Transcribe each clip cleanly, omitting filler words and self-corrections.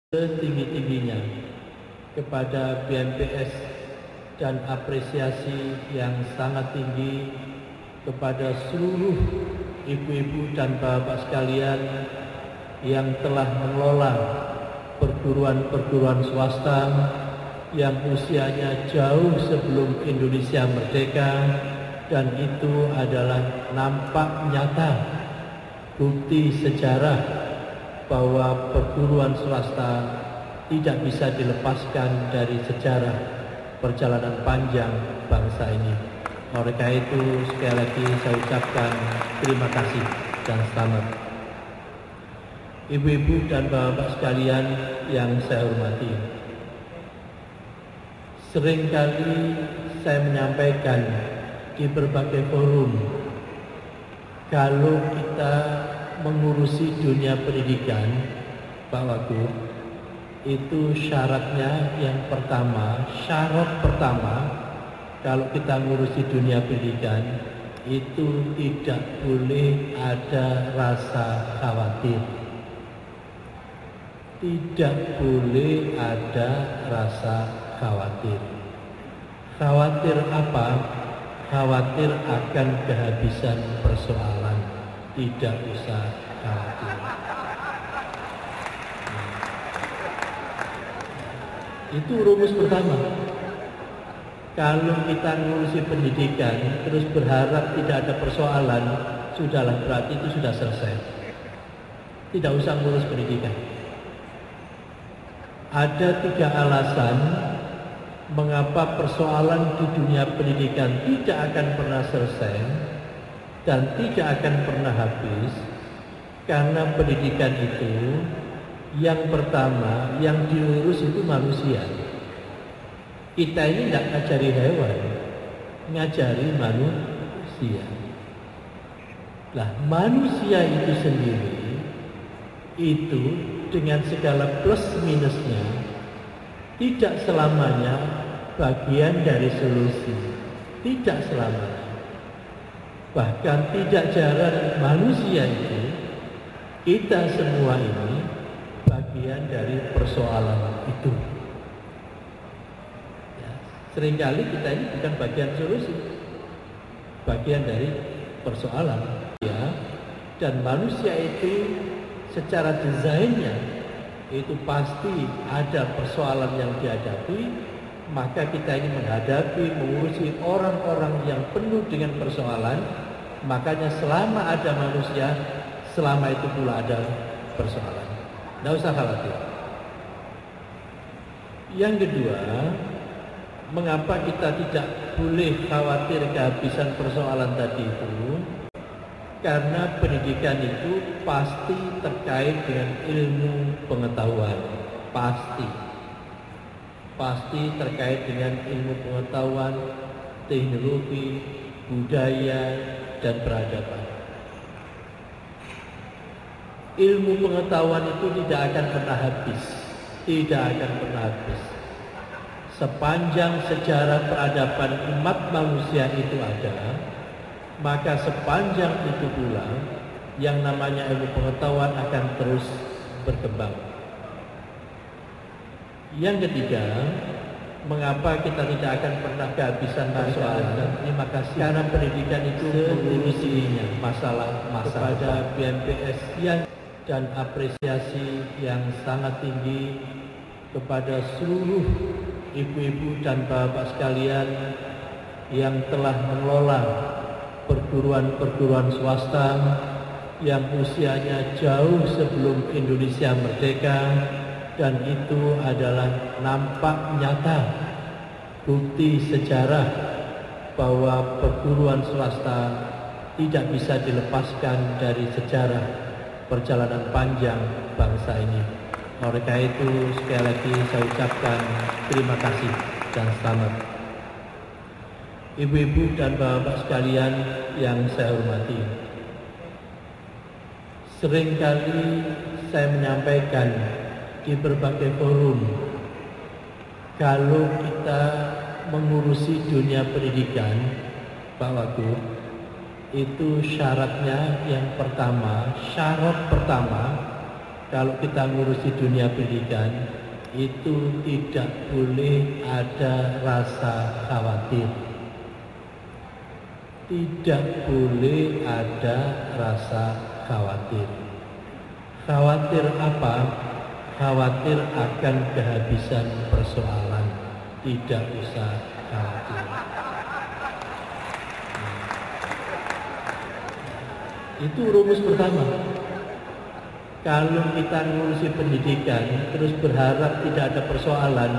setinggi-tingginya kepada BMPS dan apresiasi yang sangat tinggi kepada seluruh ibu-ibu dan bapak sekalian yang telah mengelola perguruan-perguruan swasta yang usianya jauh sebelum Indonesia merdeka, dan itu adalah nampak nyata bukti sejarah bahwa perguruan swasta tidak bisa dilepaskan dari sejarah perjalanan panjang bangsa ini. Oleh karena itu, sekali lagi saya ucapkan terima kasih dan selamat. Ibu-ibu dan bapak sekalian yang saya hormati, seringkali saya menyampaikan di berbagai forum, kalau kita mengurusi dunia pendidikan, Pak Wagub, itu syarat pertama kalau kita mengurusi dunia pendidikan itu tidak boleh ada rasa khawatir. Tidak boleh ada rasa khawatir. Khawatir apa? Khawatir akan kehabisan persoalan. Tidak usah khawatir. Itu rumus pertama. Kalau kita ngurusi pendidikan terus berharap tidak ada persoalan, sudahlah, berarti itu sudah selesai. Tidak usah ngurus pendidikan. Ada 3 alasan mengapa persoalan di dunia pendidikan tidak akan pernah selesai dan tidak akan pernah habis. Karena pendidikan itu, yang pertama, yang diurus itu manusia. Kita ini tidak ngajari hewan, ngajari manusia. Nah, manusia itu sendiri itu dengan segala plus minusnya tidak selamanya bagian dari solusi. Tidak selamanya. Bahkan tidak jarang manusia itu, kita semua ini bagian dari persoalan itu. Ya, seringkali kita ini bukan bagian solusi, bagian dari persoalan. Ya, dan manusia itu secara desainnya itu pasti ada persoalan yang dihadapi, maka kita ini mengurusi orang-orang yang penuh dengan persoalan. Makanya selama ada manusia, selama itu pula ada persoalan. Tidak usah khawatir. Yang kedua, mengapa kita tidak boleh khawatir kehabisan persoalan tadi itu? Karena pendidikan itu pasti terkait dengan ilmu pengetahuan. Pasti terkait dengan ilmu pengetahuan, teknologi, budaya, dan peradaban. Ilmu pengetahuan itu tidak akan pernah habis. Tidak akan pernah habis. Sepanjang sejarah peradaban umat manusia itu ada, maka sepanjang itu pula yang namanya ilmu pengetahuan akan terus berkembang. Yang ketiga, mengapa kita tidak akan pernah kehabisan persoalan? Terima kasih. Karena pendidikan itu mengurusi masalah-masalah kepada BMPS dan apresiasi yang sangat tinggi kepada seluruh ibu-ibu dan bapak sekalian yang telah mengelola perguruan-perguruan swasta yang usianya jauh sebelum Indonesia merdeka, dan itu adalah nampak nyata bukti sejarah bahwa perguruan swasta tidak bisa dilepaskan dari sejarah perjalanan panjang bangsa ini. Oleh karena itu, sekali lagi saya ucapkan terima kasih dan selamat. Ibu-ibu dan bapak sekalian yang saya hormati, seringkali saya menyampaikan di berbagai forum, kalau kita mengurusi dunia pendidikan, Pak Wagub, itu syarat pertama kalau kita ngurusi dunia pendidikan itu tidak boleh ada rasa khawatir. Tidak boleh ada rasa khawatir. Khawatir apa? Khawatir akan kehabisan persoalan. Tidak usah khawatir. Itu rumus pertama. Kalau kita ngurusi pendidikan terus berharap tidak ada persoalan,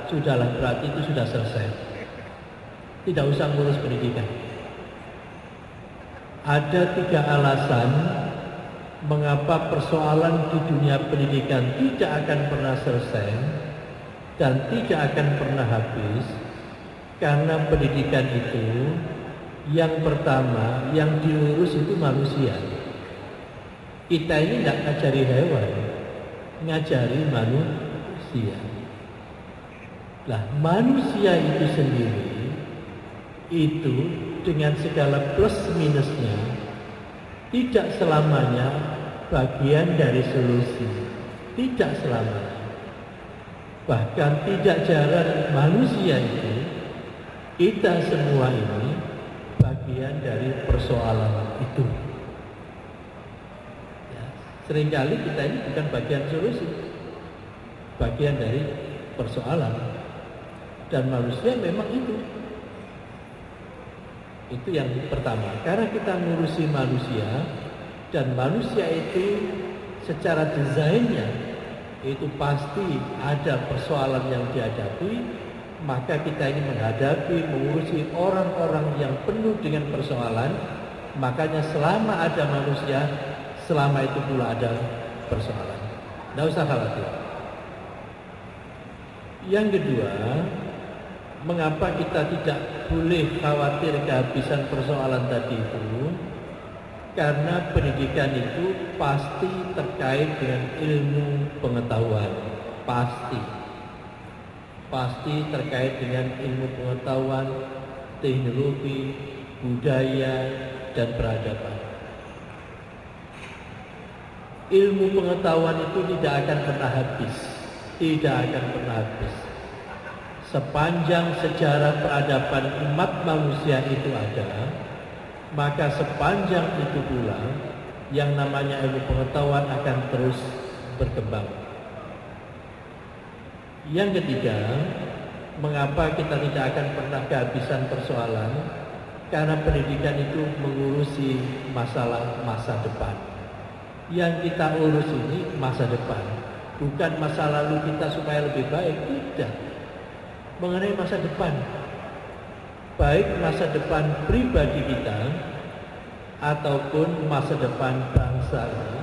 sudahlah, berarti itu sudah selesai. Tidak usah ngurus pendidikan. Ada 3 alasan mengapa persoalan di dunia pendidikan tidak akan pernah selesai dan tidak akan pernah habis. Karena pendidikan itu, yang pertama, yang diurus itu manusia. Kita ini tidak ngajari hewan, ngajari manusia. Nah, manusia itu sendiri itu dengan segala plus minusnya tidak selamanya bagian dari solusi. Tidak selamanya. Bahkan tidak jarang manusia itu, kita semua ini bagian dari persoalan itu. Ya, seringkali kita ini bukan bagian solusi, bagian dari persoalan. Dan manusia memang itu. Itu yang pertama. Karena kita ngurusi manusia, dan manusia itu secara desainnya itu pasti ada persoalan yang dihadapi, maka kita ini mengurusi orang-orang yang penuh dengan persoalan. Makanya selama ada manusia, selama itu pula ada persoalan. Tidak usah khawatir. Yang kedua, mengapa kita tidak boleh khawatir kehabisan persoalan tadi itu? Karena pendidikan itu pasti terkait dengan ilmu pengetahuan. Pasti terkait dengan ilmu pengetahuan, teknologi, budaya, dan peradaban. Ilmu pengetahuan itu tidak akan pernah habis. Tidak akan pernah habis. Sepanjang sejarah peradaban umat manusia itu ada, maka sepanjang itu pula yang namanya ilmu pengetahuan akan terus berkembang. Yang ketiga, mengapa kita tidak akan pernah kehabisan persoalan? Karena pendidikan itu mengurusi masalah masa depan. Yang kita urus ini masa depan, bukan masa lalu kita supaya lebih baik, tidak. Mengenai masa depan, baik masa depan pribadi kita ataupun masa depan bangsa ini,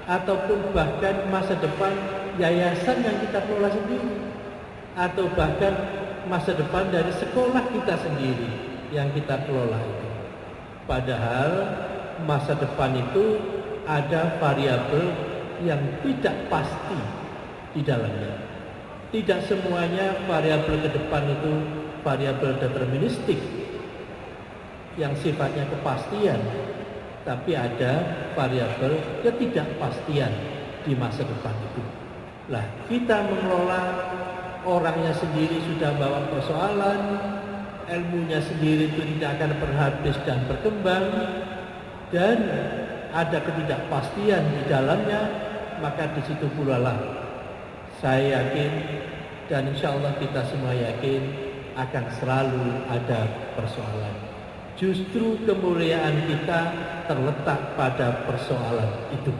ataupun bahkan masa depan yayasan yang kita kelola sendiri, atau bahkan masa depan dari sekolah kita sendiri yang kita kelola itu. Padahal masa depan itu ada variabel yang tidak pasti di dalamnya. Tidak semuanya variabel ke depan itu variabel deterministik yang sifatnya kepastian, tapi ada variabel ketidakpastian di masa depan itu. Lah, kita mengelola orangnya sendiri sudah bawa persoalan, ilmunya sendiri itu tidak akan pernah habis dan berkembang, dan ada ketidakpastian di dalamnya, maka di situ pula lah saya yakin dan insya Allah kita semua yakin akan selalu ada persoalan. Justru kemuliaan kita terletak pada persoalan itu.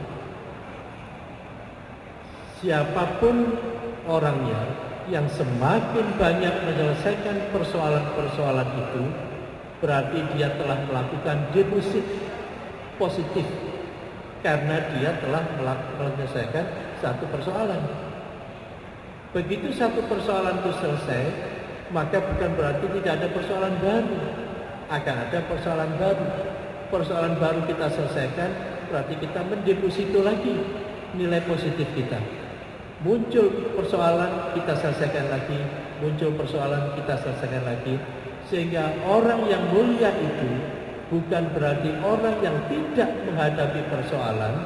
Siapapun orangnya yang semakin banyak menyelesaikan persoalan-persoalan itu, berarti dia telah melakukan deposit positif karena dia telah menyelesaikan satu persoalan. Begitu satu persoalan itu selesai, maka bukan berarti tidak ada persoalan baru. Akan ada persoalan baru. Persoalan baru kita selesaikan, berarti kita mendeposito lagi nilai positif kita. Muncul persoalan, kita selesaikan lagi. Muncul persoalan, kita selesaikan lagi. Sehingga orang yang mulia itu bukan berarti orang yang tidak menghadapi persoalan,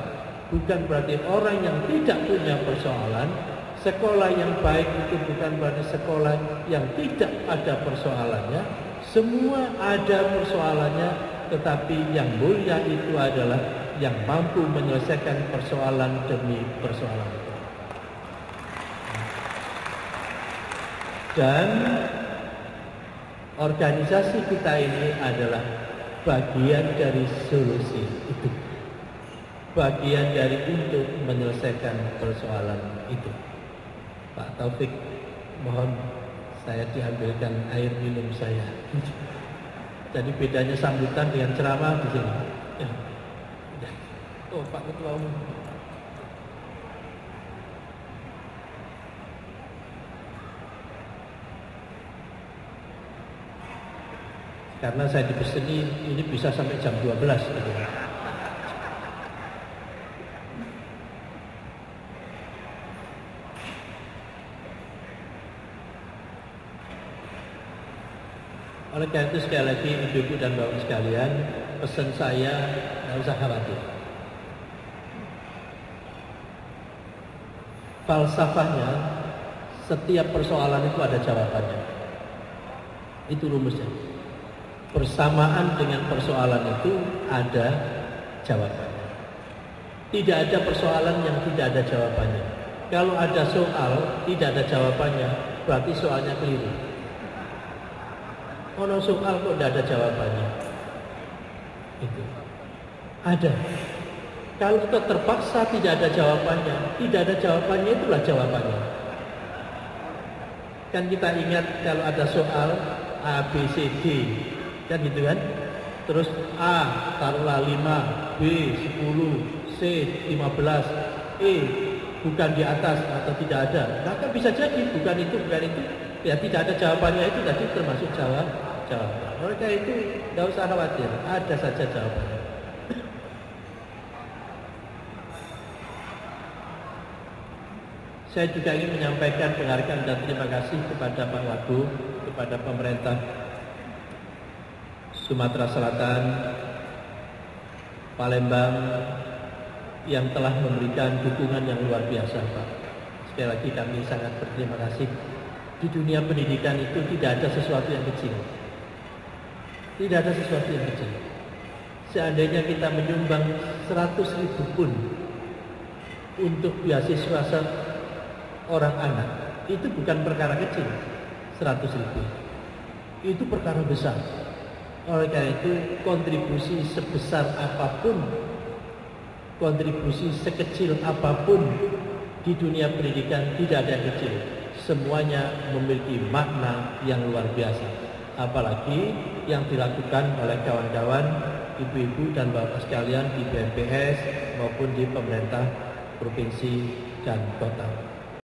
bukan berarti orang yang tidak punya persoalan. Sekolah yang baik itu bukan berarti sekolah yang tidak ada persoalannya. Semua ada persoalannya, tetapi yang mulia itu adalah yang mampu menyelesaikan persoalan demi persoalan itu. Dan organisasi kita ini adalah bagian dari solusi itu. Bagian dari untuk menyelesaikan persoalan itu. Pak Taufik, mohon saya diambilkan air minum saya. Jadi bedanya sambutan dengan ceramah di sini. Ya. Oh, Pak Ketua Umum. Karena saya dipeseni ini bisa sampai jam 12 gitu. Oleh karena itu sekali lagi ibu-ibu dan bapak sekalian, pesan saya tidak usah khawatir. Falsafahnya, setiap persoalan itu ada jawabannya. Itu rumusnya. Bersamaan dengan persoalan itu ada jawabannya. Tidak ada persoalan yang tidak ada jawabannya. Kalau ada soal tidak ada jawabannya, berarti soalnya keliru. Kalau soal kok tidak ada jawabannya, itu ada. Kalau kita terpaksa tidak ada jawabannya, tidak ada jawabannya itulah jawabannya. Kan kita ingat kalau ada soal A, B, C, D, kan gitu kan? Terus A taruhlah 5, B 10, C 15, E bukan di atas atau tidak ada. Maka bisa jadi bukan itu, ya tidak ada jawabannya itu tadi termasuk jawaban. Mereka itu tidak usah khawatir, ada saja jawabannya. Saya juga ingin menyampaikan penghargaan dan terima kasih kepada Pak Wagub, kepada pemerintah Sumatera Selatan, Palembang yang telah memberikan dukungan yang luar biasa, Pak. Sekali lagi kami sangat berterima kasih. Di dunia pendidikan itu tidak ada sesuatu yang kecil. Tidak ada sesuatu yang kecil. Seandainya kita menyumbang 100.000 pun untuk beasiswa orang anak, itu bukan perkara kecil. 100.000 itu perkara besar. Oleh karena itu kontribusi sebesar apapun, kontribusi sekecil apapun di dunia pendidikan tidak ada yang kecil. Semuanya memiliki makna yang luar biasa. Apalagi yang dilakukan oleh kawan-kawan, ibu-ibu dan bapak sekalian di BMPS maupun di pemerintah provinsi dan kota.